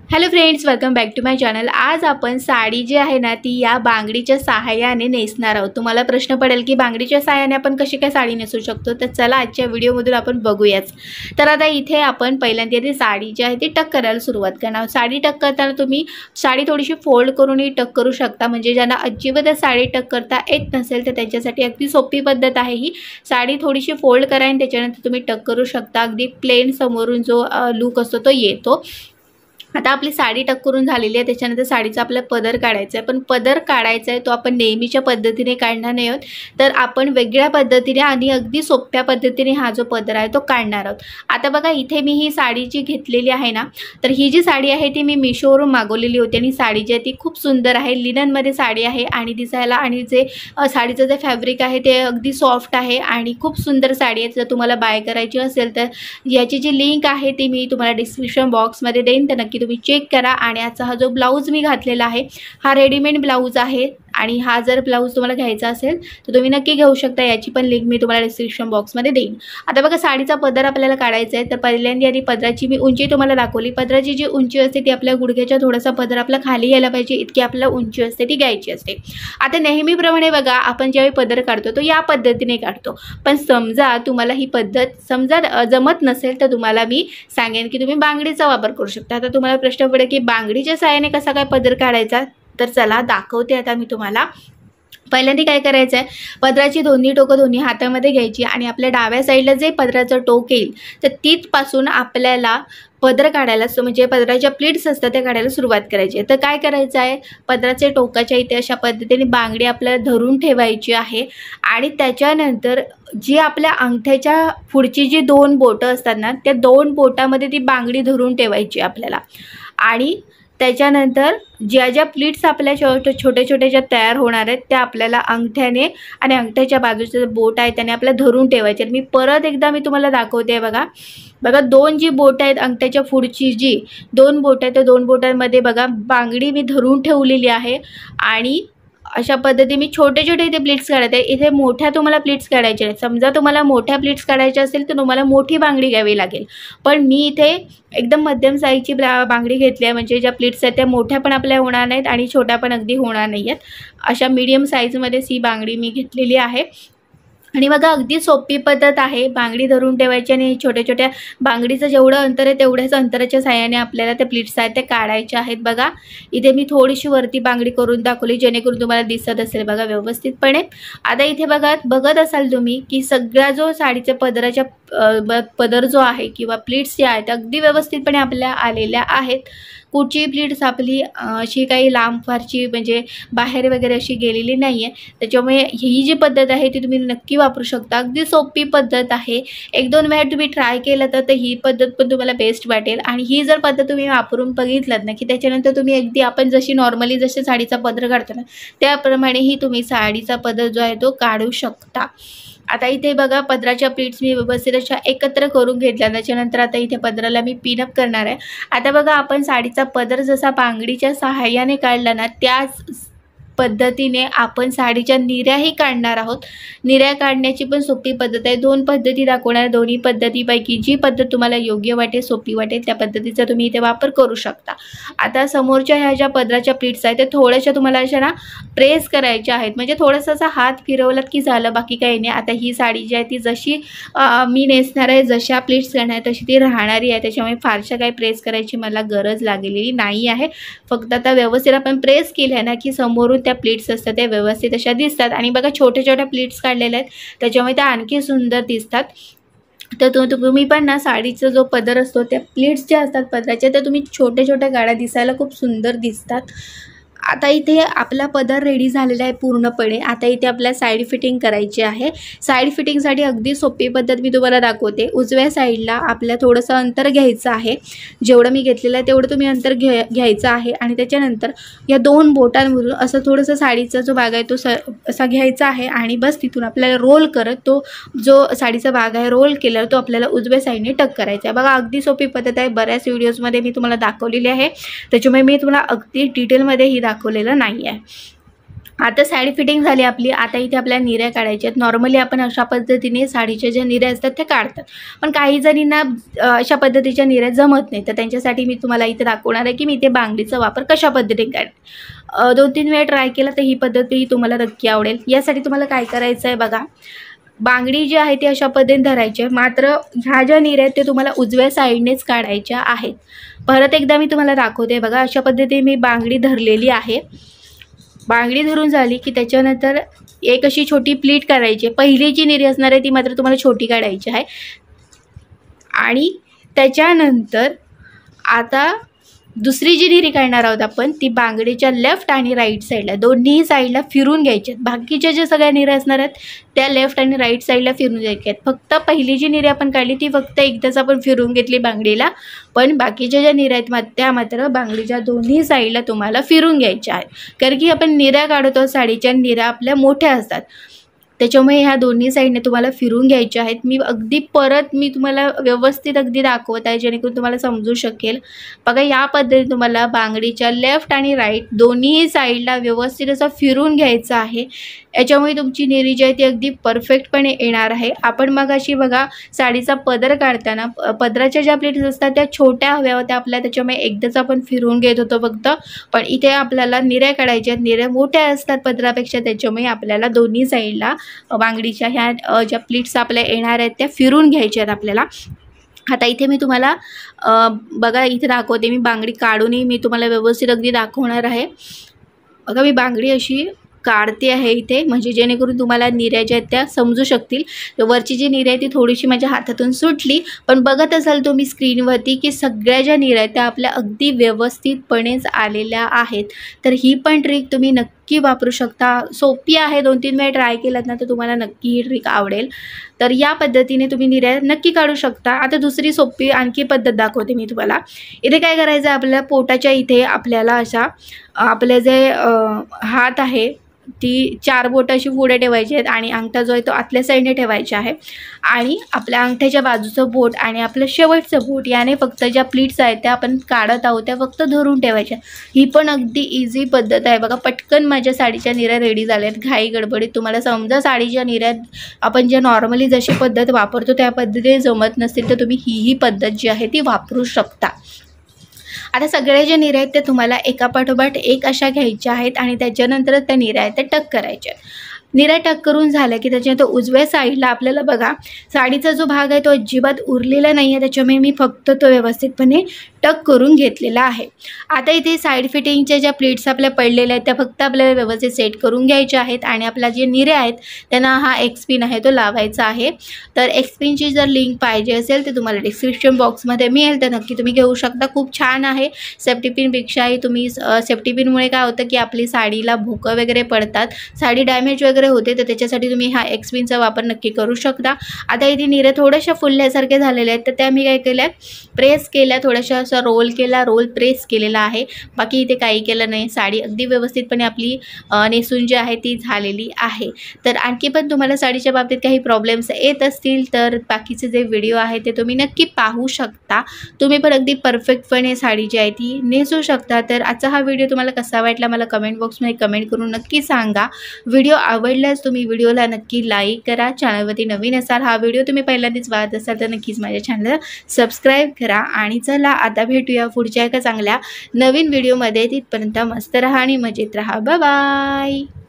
Hello friends, welcome back to my channel. आज आपण साडी जी आहे ना ती या बांगडीच्या सहाय्याने नेसणार आहोत। तुम्हाला प्रश्न पडेल की बांगडीच्या सहाय्याने आपण कशी काय साडी नेसू शकतो, तर चला आजच्या व्हिडिओमधून आपण बघूयाच। तर आता इथे आपण पहिल्यांदा ती साडी जी आहे ती टक करायला सुरुवात करणार। साडी टक करताना तुम्ही साडी थोडीशी फोल्ड करूनही टक करू शकता, म्हणजे ज्यांना अजिबात साडी टक करता येत नसेल तर त्यांच्यासाठी अगदी सोपी पद्धत आहे ही। साडी थोडीशी फोल्ड करा आणि त्याच्यानंतर तुम्ही टक करू शकता। अगदी प्लेन समोरून जो लुक असतो तो येतो। आता आपली साडी टक करून झालेली आहे, त्याच्यानंतर साडीचा आपला पदर काढायचा आहे। पण पदर काढायचा आहे तो आपण नेहमीच्या पद्धतीने काढणार नाही आहोत, तर आपण वेगळ्या पद्धतीने आणि अगदी सोप्या पद्धतीने हा जो पदर आहे तो काढणार आहोत। आता बघा इथे मी ही साडी जी घेतलेली आहे ना, तर ही जी साडी आहे ती मी मिशोवरून मागवलेली होती आणि साडी जी आहे ती खूप सुंदर आहे। लिननमध्ये साडी आहे आणि दिसायला आणि जे साडीचं जे फॅब्रिक आहे ते अगदी सॉफ्ट आहे आणि खूप सुंदर साडी आहे। जर तुम्हाला बाय करायची असेल तर याची जी लिंक आहे ती मी तुम्हाला डिस्क्रिप्शन बॉक्समध्ये देईन, तर नक्की तुम्ही चेक करा। आणि आजचा हा जो ब्लाऊज मी घातलेला आहे हा रेडीमेड ब्लाऊज आहे आणि हा जर ब्लाऊज तुम्हाला घ्यायचा असेल तर तुम्ही नक्की घेऊ शकता। याची पण लिंक मी तुम्हाला डिस्क्रिप्शन बॉक्समध्ये देईन। आता बघा साडीचा पदर आपल्याला काढायचा आहे, तर पहिल्यांदा आधी पदराची मी उंची तुम्हाला दाखवली। पदराची जी उंची असते ती आपल्या गुडघ्याच्या थोडासा पदर आपला खाली यायला पाहिजे, इतकी आपल्याला उंची असते ती घ्यायची असते। आता नेहमीप्रमाणे बघा आपण ज्यावेळी पदर काढतो तो या पद्धतीने काढतो, पण समजा तुम्हाला ही पद्धत जमत नसेल तर तुम्हाला मी सांगेन की तुम्ही बांगडीचा वापर करू शकता। आता तुम्हाला प्रश्न पडेल की बांगडीच्या सहाय्याने कसा काय पदर काढायचा, तर चला दाखवते आता मी तुम्हाला। पहिल्यांदा काय करायचं आहे, पदराची दोन्ही टोकं दोन्ही हातामध्ये घ्यायची आणि आपल्या डाव्या साईडला जे पदराचं टोक येईल तर तिथपासून आपल्याला पदर काढायला म्हणजे पदराच्या प्लीट्स असतात त्या काढायला सुरुवात करायची आहे। तर काय करायचं आहे, पदराचे टोकाच्या इथे अशा पद्धतीने बांगडी आपल्याला धरून ठेवायची आहे आणि त्याच्यानंतर जी आपल्या अंगठ्याच्या पुढची जी दोन बोटं असतात ना त्या दोन बोटामध्ये ती बांगडी धरून ठेवायची आपल्याला। आणि त्याच्यानंतर ज्या ज्या प्लीट्स आपल्या छोटे छोटे ज्या तयार होणार आहेत त्या आपल्याला अंगठ्याने आणि अंगठ्याच्या बाजूचं बोट आहे त्याने आपल्याला धरून ठेवायचे। मी परत एकदा मी तुम्हाला दाखवते। बघा दोन जी बोट आहेत अंगठ्याच्या पुढची जी दोन बोट आहेत त्या दोन बोटांमध्ये बघा बांगडी मी धरून ठेवलेली आहे आणि अशा पद्धतीने मी छोटे छोटे इथे प्लीट्स काढते। इथे मोठ्या तुम्हाला प्लीट्स काढायचे आहेत। समजा तुम्हाला मोठ्या प्लीट्स काढायच्या असेल तर तुम्हाला मोठी बांगडी घ्यावी लागेल, पण मी इथे एकदम मध्यम साईजची बांगडी घेतली आहे, म्हणजे ज्या प्लीट्स आहेत त्या मोठ्या पण आपल्या होणार नाहीत आणि छोट्या पण अगदी होणार नाही आहेत। अशा मीडियम साईजमध्येच ही बांगडी मी घेतलेली आहे। आणि बघा अगदी सोपी पद्धत आहे, बांगडी धरून ठेवायची आणि छोट्या छोट्या बांगडीचं जेवढं अंतर आहे तेवढ्याच अंतराच्या साहाय्याने आपल्याला त्या प्लीट्स आहेत त्या काढायच्या आहेत। बघा इथे मी थोडीशी वरती बांगडी करून दाखवली जेणेकरून तुम्हाला दिसत असेल बघा व्यवस्थितपणे। आता इथे बघत असाल तुम्ही की सगळा जो साडीच्या पदर जो आहे किंवा प्लीट्स जे आहेत अगदी व्यवस्थितपणे आपल्या आलेल्या आहेत। कुठची प्लीट्स आपली अशी काही लांब फारची म्हणजे बाहेर वगैरे अशी गेलेली नाही आहे, त्याच्यामुळे ही जी पद्धत आहे ती तुम्ही नक्की वापरू शकता। अगदी सोपी पद्धत आहे, एक दोन वेळा तुम्ही ट्राय केलं तर ही पद्धत पण तुम्हाला बेस्ट वाटेल। आणि ही जर पद्धत तुम्ही वापरून बघितलात ना की त्याच्यानंतर तुम्ही अगदी आपण जशी नॉर्मली जसे साडीचा पदर काढतो ना त्याप्रमाणेही तुम्ही साडीचा पदर जो आहे तो काढू शकता। आता इथे बघा पदराच्या प्लीट्स मी व्यवस्थित अशा एकत्र करून घेतल्या, त्याच्यानंतर आता इथे पदराला मी पिनअप करणार आहे। आता बघा आपण साडीचा पदर जसा बांगडीच्या सहाय्याने काढला ना त्याच पद्धतीने आपण साडीच्या निऱ्याही काढणार आहोत। निऱ्या काढण्याची पण सोपी पद्धत आहे, दोन पद्धती दाखवणार। दोन्ही पद्धतीपैकी जी पद्धत तुम्हाला योग्य वाटेल सोपी वाटेल त्या पद्धतीचा तुम्ही इथे वापर करू शकता। आता समोरच्या ह्या ज्या पदराच्या प्लीट्स आहेत त्या थोड्याशा तुम्हाला अशा ना प्रेस करायच्या आहेत, म्हणजे थोडासा असा हात फिरवलात की झालं, बाकी काही नाही। आता ही साडी जी आहे ती जशी मी नेसणार आहे जशा प्लीट्स करणार आहे तशी ती राहणारी आहे, त्याच्यामुळे फारशा काही प्रेस करायची मला गरज लागलेली नाही आहे। फक्त आता व्यवस्थित आपण प्रेस केल्या ना की समोरून त्या प्लीट्स असतात त्या व्यवस्थित अशा दिसतात। आणि बघा छोट्या छोट्या प्लीट्स काढलेल्या आहेत त्याच्यामुळे त्या आणखी सुंदर दिसतात। तर तुम्ही पण ना साडीचा जो पदर असतो त्या प्लीट्स ज्या असतात पदराच्या त्या तुम्ही छोट्या छोट्या गाड्या दिसायला खूप सुंदर दिसतात। आता इथे आपला पदर रेडी झालेला आहे पूर्णपणे। आता इथे आपल्याला साईड फिटिंग करायची आहे। साईड फिटिंगसाठी अगदी सोपी पद्धत मी तुम्हाला दाखवते। उजव्या साईडला आपल्याला थोडंसं अंतर घ्यायचं आहे, जेवढं मी घेतलेलं आहे तेवढं तुम्ही अंतर घ्यायचं आहे आणि त्याच्यानंतर या दोन बोटांमधून असं थोडंसं साडीचा जो भाग आहे तो असा घ्यायचा आहे आणि बस तिथून आपल्याला रोल करत तो जो साडीचा भाग आहे रोल केल्यावर तो आपल्याला उजव्या साईडने टक करायचा आहे। बघा अगदी सोपी पद्धत आहे, बऱ्याच व्हिडिओजमध्ये मी तुम्हाला दाखवलेली आहे, त्याच्यामुळे मी तुम्हाला अगदी डिटेलमध्ये ही दाखवलेलं नाही आहे। आता साडी फिटिंग झाली आपली. आता इथे आपल्याला निऱ्या काढायच्या आहेत. नॉर्मली आपण अशा पद्धतीने साडीच्या ज्या निऱ्या असतात त्या काढतात, पण काही जणींना अशा पद्धतीच्या निऱ्या जमत नाही. तर त्यांच्यासाठी मी तुम्हाला इथे दाखवणार आहे की मी इथे बांगडीचा वापर कशा पद्धतीने काढते. 2-3 वेळा ट्राय केला तर ही पद्धती तुम्हाला नक्की आवडेल. यासाठी तुम्हाला काय करायचं आहे बघा, बांगडी जी आहे ती अशा पद्धतीने धरायची आहे. मात्र ह्या ज्या निऱ्या आहेत ते तुम्हाला उजव्या साईडनेच काढायच्या आहेत. परत एकदा मी तुम्हाला दाखवते बघा, अशा पद्धतीने मी बांगडी धरलेली आहे. बांगडी धरून झाली की त्याच्यानंतर एक अशी छोटी प्लीट करायची. पहिली जी निरी असणार आहे ती मात्र तुम्हाला छोटी काढायची आहे. आणि त्याच्यानंतर आता दुसरी जी निरी काढणार आहोत आपण ती बांगडीच्या लेफ्ट आणि राईट साईडला दोन्ही साईडला फिरून घ्यायच्या आहेत. बाकीच्या ज्या सगळ्या निऱ्या असणार आहेत त्या लेफ्ट आणि राईट साईडला फिरून घ्यायच्या आहेत. फक्त पहिली जी निरी आपण काढली ती फक्त एकदाच आपण फिरून घेतली बांगडीला, पण बाकीच्या ज्या निऱ्या आहेत त्या मात्र बांगडीच्या दोन्ही साईडला तुम्हाला फिरून घ्यायच्या आहेत. कारण की आपण निऱ्या काढतो साडीच्या, निऱ्या आपल्या मोठ्या असतात, त्याच्यामुळे ह्या दोन्ही साईडने तुम्हाला फिरून घ्यायच्या आहेत. मी तुम्हाला व्यवस्थित अगदी दाखवत आहे जेणेकरून तुम्हाला समजू शकेल. बघा, या पद्धतीने तुम्हाला बांगडीच्या लेफ्ट आणि राईट दोन्ही साईडला व्यवस्थित असं फिरून घ्यायचं आहे. याच्यामुळे तुमची निरी जी आहे ती अगदी परफेक्टपणे येणार आहे. आपण मग अशी बघा साडीचा पदर काढताना पदराच्या ज्या प्लेट्स असतात त्या छोट्या हव्या होत्या आपल्या, त्याच्यामुळे एकदाच आपण फिरून घेत होतो फक्त. पण इथे आपल्याला निऱ्या काढायच्या आहेत, निऱ्या मोठ्या असतात पदरापेक्षा, त्याच्यामुळे आपल्याला दोन्ही साईडला बांगडीच्या ह्या ज्या प्लीट्स आपल्या येणार आहेत त्या फिरून घ्यायच्या आहेत आपल्याला. आता इथे मी तुम्हाला बघा इथे दाखवते. मी बांगडी काढूनही मी तुम्हाला व्यवस्थित अगदी दाखवणार आहे. बघा, मी बांगडी अशी काढते आहे इथे, म्हणजे जेणेकरून तुम्हाला निऱ्या ज्या आहेत त्या समजू शकतील. वरची जी निऱ्या आहे ती थोडीशी माझ्या हातातून सुटली, पण बघत असाल तुम्ही स्क्रीनवरती की सगळ्या ज्या निऱ्या आहेत त्या आपल्या अगदी व्यवस्थितपणेच आलेल्या आहेत. तर ही पण ट्रिक तुम्ही नक्की वापरू शकता. सोपी आहे, 2-3 वेळा ट्राय केलात ना तर तुम्हाला नक्की ही ट्रिक आवडेल. तर या पद्धतीने तुम्ही निऱ्या नक्की काढू शकता. आता दुसरी सोपी आणखी पद्धत दाखवते मी तुम्हाला. इथे काय करायचं आहे, आपल्या पोटाच्या इथे आपल्याला अशा आपले जे हात आहे ती 4 बोटं अशी पुढे ठेवायची आहेत आणि अंगठा जो आहे तो आतल्या साईडने ठेवायचा आहे. आणि आपल्या अंगठ्याच्या बाजूचं बोट आणि आपलं शेवटचं बोट याने फक्त ज्या प्लीट्स आहेत त्या आपण काढत आहोत त्या फक्त धरून ठेवायच्या. ही पण अगदी इझी पद्धत आहे. बघा, पटकन माझ्या साडीच्या निऱ्या रेडी झाल्या आहेत घाई गडबडीत. तुम्हाला समजा साडीच्या निऱ्या आपण ज्या नॉर्मली जशी पद्धत वापरतो त्या पद्धतीने जमत नसतील तर तुम्ही ही पद्धत जी आहे ती वापरू शकता. आता सगळ्या ज्या निऱ्या आहेत त्या तुम्हाला एकापाठोपाठ एक अशा घ्यायच्या आहेत आणि त्याच्यानंतर त्या निऱ्या आहेत त्या टक करायच्या आहेत. निऱ्या टक करून झाल्या की त्याच्यानंतर उजव्या साईडला आपल्याला बघा साडीचा जो भाग आहे तो अजिबात उरलेला नाही आहे, त्याच्यामुळे मी फक्त तो व्यवस्थितपणे टक करून घेतलेला आहे. आता इथे साईड फिटिंगच्या ज्या प्लेट्स आपल्या पडलेल्या आहेत त्या फक्त आपल्याला व्यवस्थित सेट करून घ्यायच्या आहेत आणि आपल्या जे निऱ्या आहेत त्यांना हा एक्सपिन आहे तो लावायचा आहे. तर एक्सपिनची जर लिंक पाहिजे असेल तर तुम्हाला डिस्क्रिप्शन बॉक्समध्ये मिळेल, तर नक्की तुम्ही घेऊ शकता. खूप छान आहे. सेफ्टी पिनपेक्षाही तुम्ही सेफ्टी पिनमुळे काय होतं की आपली साडीला भोकं वगैरे पडतात, साडी डॅमेज वगैरे होते, तर त्याच्यासाठी तुम्ही हा एक्सपिनचा वापर नक्की करू शकता. आता इथे निऱ्या थोड्याशा फुलल्यासारख्या झालेल्या आहेत तर त्या मी काय केल्या, प्रेस केल्या, थोड्याशा असा रोल केला, रोल प्रेस केलेला आहे. बाकी इथे काही केलं नाही. साडी अगदी व्यवस्थितपणे आपली नेसून जी आहे ती झालेली आहे. तर आणखी पण तुम्हाला साडीच्या बाबतीत काही प्रॉब्लेम्स येत असतील तर बाकीचे जे व्हिडिओ आहे ते तुम्ही नक्की पाहू शकता. तुम्ही पण अगदी परफेक्टपणे साडी जी आहे ती नेसू शकता. तर आजचा हा व्हिडिओ तुम्हाला कसा वाटला मला कमेंट बॉक्समध्ये कमेंट करून नक्की सांगा. व्हिडिओ आवडल्यास तुम्ही व्हिडिओला नक्की लाईक करा. चॅनलवरती नवीन असाल, हा व्हिडिओ तुम्ही पहिल्यांदाच पाहत असाल तर नक्कीच माझ्या चॅनलला सबस्क्राईब करा. आणि चला आता भेटूया पुढच्या एका चांगल्या नवीन व्हिडिओमध्ये. तिथपर्यंत मस्त राहा आणि मजेत राहा. Bye bye.